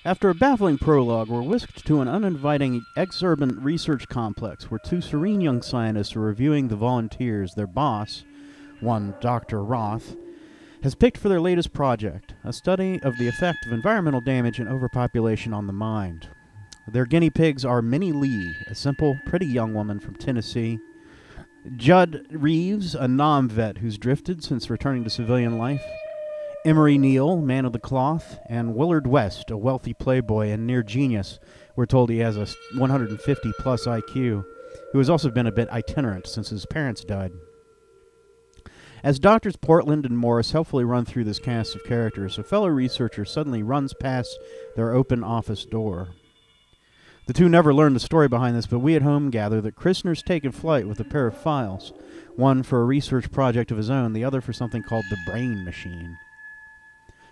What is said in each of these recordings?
After a baffling prologue, we're whisked to an uninviting exurban research complex where two serene young scientists are reviewing the volunteers their boss, one Dr. Roth, has picked for their latest project, a study of the effect of environmental damage and overpopulation on the mind. Their guinea pigs are Minnie Lee, a simple, pretty young woman from Tennessee, Judd Reeves, a nom-vet who's drifted since returning to civilian life, Emery Neal, man of the cloth, and Willard West, a wealthy playboy and near genius. We're told he has a 150-plus IQ, who has also been a bit itinerant since his parents died. As Doctors Portland and Morris helpfully run through this cast of characters, a fellow researcher suddenly runs past their open office door. The two never learn the story behind this, but we at home gather that Christner's taken flight with a pair of files, one for a research project of his own, the other for something called the Brain Machine.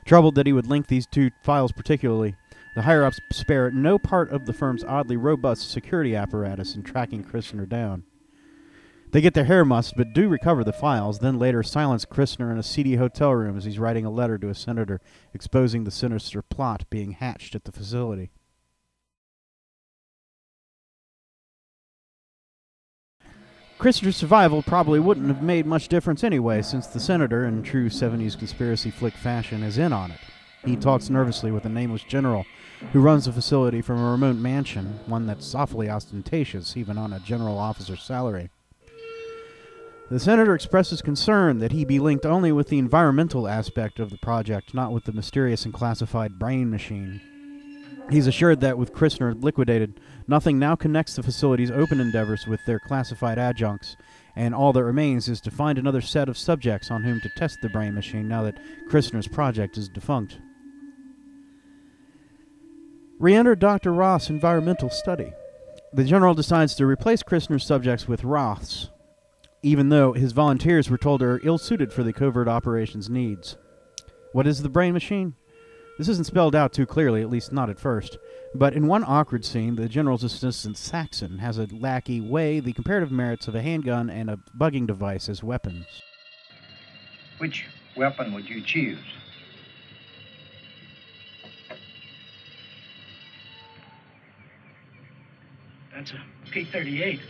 Troubled that he would link these two files particularly, the higher-ups spare no part of the firm's oddly robust security apparatus in tracking Christner down. They get their hair mussed, but do recover the files, then later silence Christner in a seedy hotel room as he's writing a letter to a senator exposing the sinister plot being hatched at the facility. Christner's survival probably wouldn't have made much difference anyway, since the senator, in true 70s conspiracy flick fashion, is in on it. He talks nervously with a nameless general who runs the facility from a remote mansion, one that's awfully ostentatious, even on a general officer's salary. The senator expresses concern that he be linked only with the environmental aspect of the project, not with the mysterious and classified brain machine. He's assured that with Christner liquidated, nothing now connects the facility's open endeavors with their classified adjuncts, and all that remains is to find another set of subjects on whom to test the brain machine now that Christner's project is defunct. Re-enter Dr. Roth's environmental study. The general decides to replace Christner's subjects with Roth's, even though his volunteers were told are ill-suited for the covert operations needs. What is the brain machine? This isn't spelled out too clearly, at least not at first, but in one awkward scene, the general's assistant Saxon has a lackey weigh the comparative merits of a handgun and a bugging device as weapons. Which weapon would you choose? That's a P-38.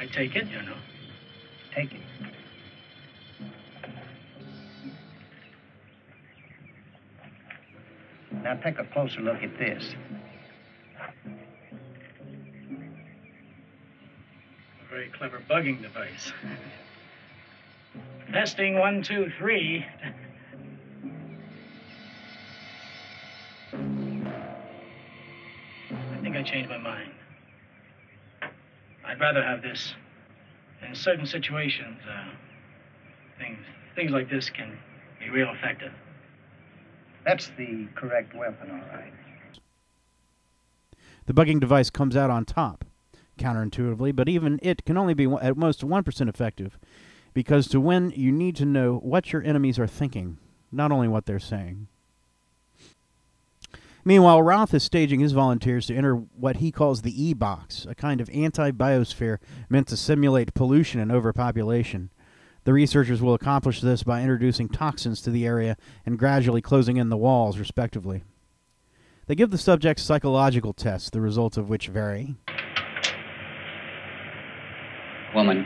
I take it, you know. Take it. Now take a closer look at this. A very clever bugging device. Testing 1, 2, 3. I think I changed my mind. I'd rather have this. In certain situations, things like this can be real effective. That's the correct weapon, all right. The bugging device comes out on top, counterintuitively, but even it can only be at most 1% effective, because to win, you need to know what your enemies are thinking, not only what they're saying. Meanwhile, Roth is staging his volunteers to enter what he calls the ebox, a kind of anti-biosphere meant to simulate pollution and overpopulation. The researchers will accomplish this by introducing toxins to the area and gradually closing in the walls, respectively. They give the subjects psychological tests, the results of which vary. Woman.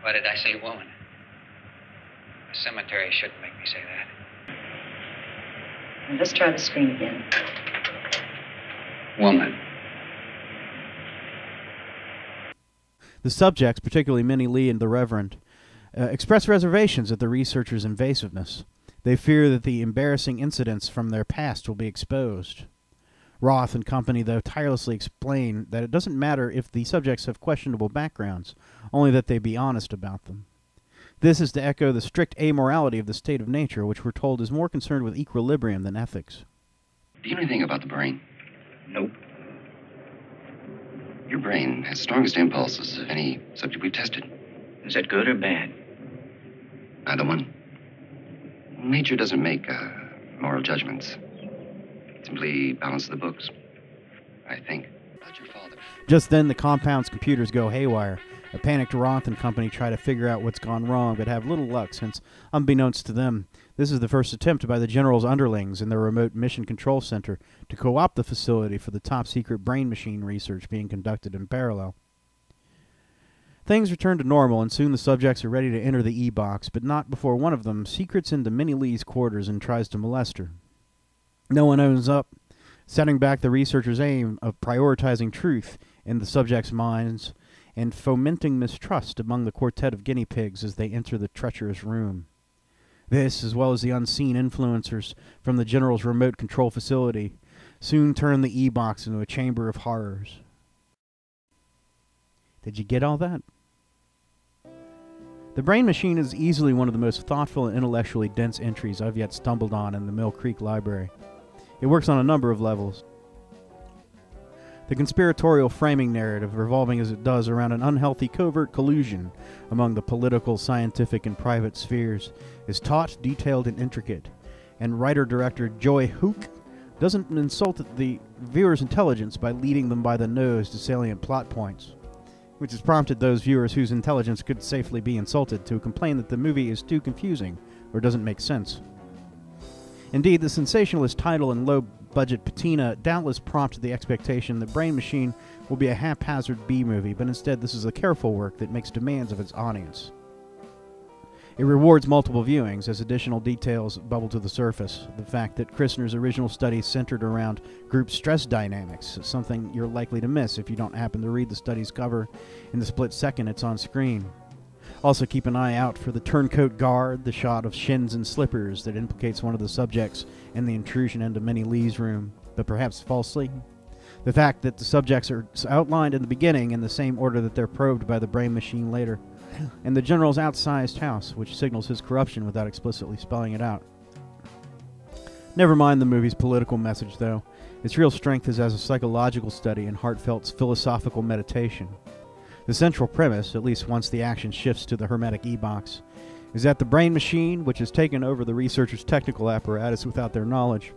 Why did I say woman? The cemetery shouldn't make me say that. Now let's try the screen again. Woman. The subjects, particularly Minnie Lee and the Reverend, express reservations at the researchers' invasiveness. They fear that the embarrassing incidents from their past will be exposed. Roth and company, though, tirelessly explain that it doesn't matter if the subjects have questionable backgrounds, only that they be honest about them. This is to echo the strict amorality of the state of nature, which we're told is more concerned with equilibrium than ethics. Do you know anything about the brain? Nope. Your brain has the strongest impulses of any subject we've tested. Is that good or bad? Either one. Nature doesn't make moral judgments. It simply balances the books, I think. About your father. Just then, the compound's computers go haywire, A panicked Roth and company try to figure out what's gone wrong, but have little luck since, unbeknownst to them, this is the first attempt by the General's underlings in their remote mission control center to co-opt the facility for the top-secret brain machine research being conducted in parallel. Things return to normal, and soon the subjects are ready to enter the ebox, but not before one of them secrets into Minnie Lee's quarters and tries to molest her. No one owns up, setting back the researchers' aim of prioritizing truth in the subjects' minds and fomenting mistrust among the quartet of guinea pigs as they enter the treacherous room. This, as well as the unseen influencers from the General's remote control facility, soon turn the e-box into a chamber of horrors. Did you get all that? The Brain Machine is easily one of the most thoughtful and intellectually dense entries I've yet stumbled on in the Mill Creek Library. It works on a number of levels. The conspiratorial framing narrative, revolving as it does around an unhealthy covert collusion among the political, scientific, and private spheres, is taut, detailed, and intricate, and writer-director Joy Houck doesn't insult the viewer's intelligence by leading them by the nose to salient plot points, which has prompted those viewers whose intelligence could safely be insulted to complain that the movie is too confusing or doesn't make sense. Indeed, the sensationalist title and low-budget patina doubtless prompted the expectation that Brain Machine will be a haphazard B-movie, but instead this is a careful work that makes demands of its audience. It rewards multiple viewings as additional details bubble to the surface. The fact that Christner's original study centered around group stress dynamics is something you're likely to miss if you don't happen to read the study's cover in the split second it's on screen. Also keep an eye out for the turncoat guard, the shot of shins and slippers that implicates one of the subjects in the intrusion into Minnie Lee's room, but perhaps falsely. The fact that the subjects are outlined in the beginning in the same order that they're probed by the Brain Machine later, and the General's outsized house, which signals his corruption without explicitly spelling it out. Never mind the movie's political message, though. Its real strength is as a psychological study and heartfelt philosophical meditation. The central premise, at least once the action shifts to the hermetic e-box, is that the Brain Machine, which has taken over the researchers' technical apparatus without their knowledge,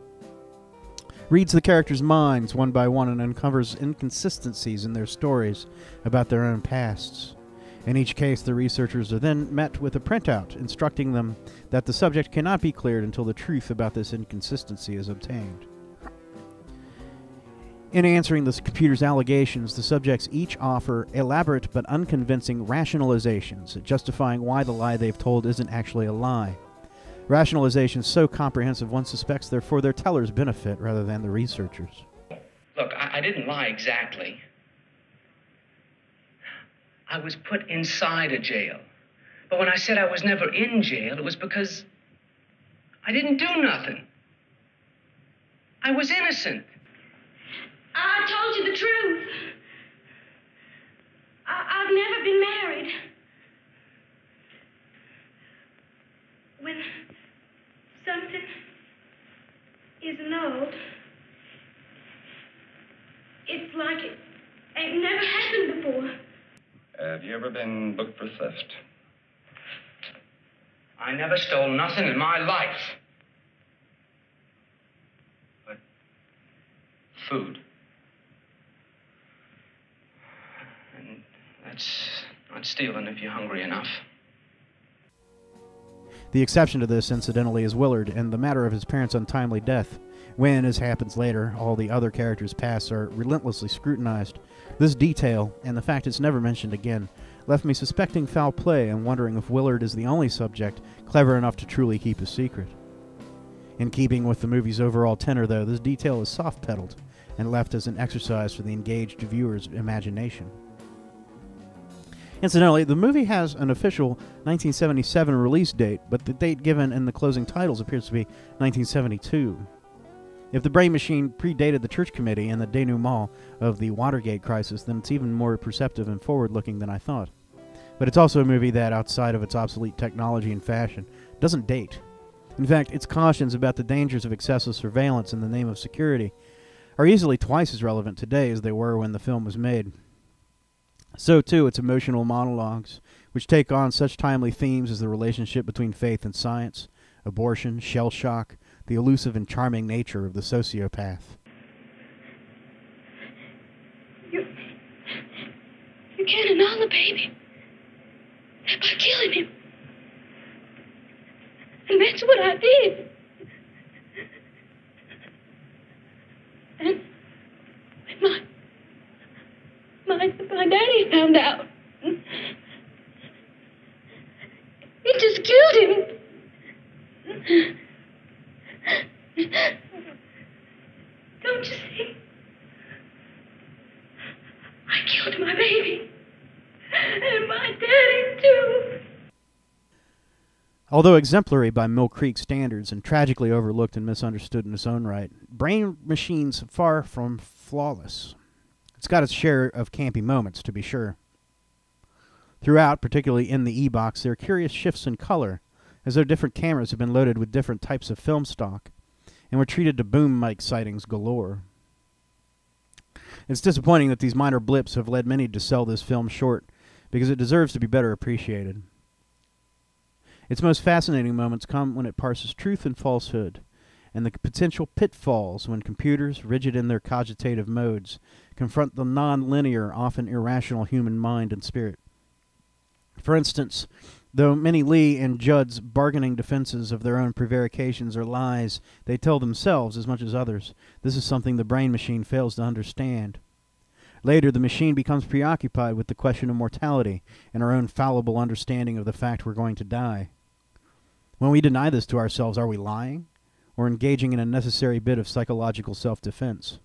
reads the characters' minds one by one and uncovers inconsistencies in their stories about their own pasts. In each case, the researchers are then met with a printout instructing them that the subject cannot be cleared until the truth about this inconsistency is obtained. In answering the computer's allegations, the subjects each offer elaborate but unconvincing rationalizations, justifying why the lie they've told isn't actually a lie. Rationalizations so comprehensive one suspects they're for their teller's benefit rather than the researchers. Look, I didn't lie exactly. I was put inside a jail. But when I said I was never in jail, it was because I didn't do nothing. I was innocent. I told you the truth. I've never been married. When something is annulled, it's like it ain't never happened before. Have you ever been booked for theft? I never stole nothing in my life. But food. And that's not stealing if you're hungry enough. The exception to this, incidentally, is Willard and the matter of his parents' untimely death, when, as happens later, all the other characters' pasts are relentlessly scrutinized. This detail, and the fact it's never mentioned again, left me suspecting foul play and wondering if Willard is the only subject clever enough to truly keep a secret. In keeping with the movie's overall tenor, though, this detail is soft-pedaled and left as an exercise for the engaged viewer's imagination. Incidentally, the movie has an official 1977 release date, but the date given in the closing titles appears to be 1972. If the Brain Machine predated the Church Committee and the denouement of the Watergate crisis, then it's even more perceptive and forward-looking than I thought. But it's also a movie that, outside of its obsolete technology and fashion, doesn't date. In fact, its cautions about the dangers of excessive surveillance in the name of security are easily twice as relevant today as they were when the film was made. So, too, its emotional monologues, which take on such timely themes as the relationship between faith and science, abortion, shell shock, the elusive and charming nature of the sociopath. You can't annul the baby. by killing him. And that's what I did. And when my daddy found out, he just killed him. Don't you see? I killed my baby. And my daddy, too. Although exemplary by Mill Creek standards and tragically overlooked and misunderstood in its own right, Brain Machine's far from flawless. It's got its share of campy moments, to be sure. Throughout, particularly in the ebox, there are curious shifts in color, as though different cameras have been loaded with different types of film stock, and were treated to boom mic sightings galore. It's disappointing that these minor blips have led many to sell this film short, because it deserves to be better appreciated. Its most fascinating moments come when it parses truth and falsehood, and the potential pitfalls when computers, rigid in their cogitative modes, confront the non-linear, often irrational human mind and spirit. For instance, though many Lee and Judd's bargaining defenses of their own prevarications are lies they tell themselves as much as others, this is something the Brain Machine fails to understand. Later, the machine becomes preoccupied with the question of mortality and our own fallible understanding of the fact we're going to die. When we deny this to ourselves, are we lying, or engaging in a necessary bit of psychological self-defense?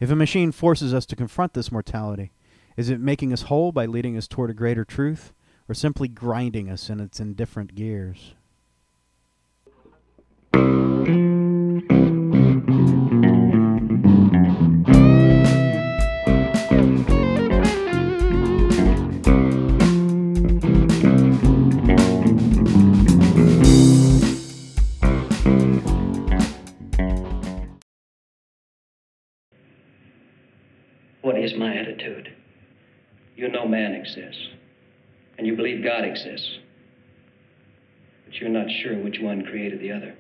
If a machine forces us to confront this mortality, is it making us whole by leading us toward a greater truth, or simply grinding us in its indifferent gears? What is my attitude? You know man exists, and you believe God exists, but you're not sure which one created the other.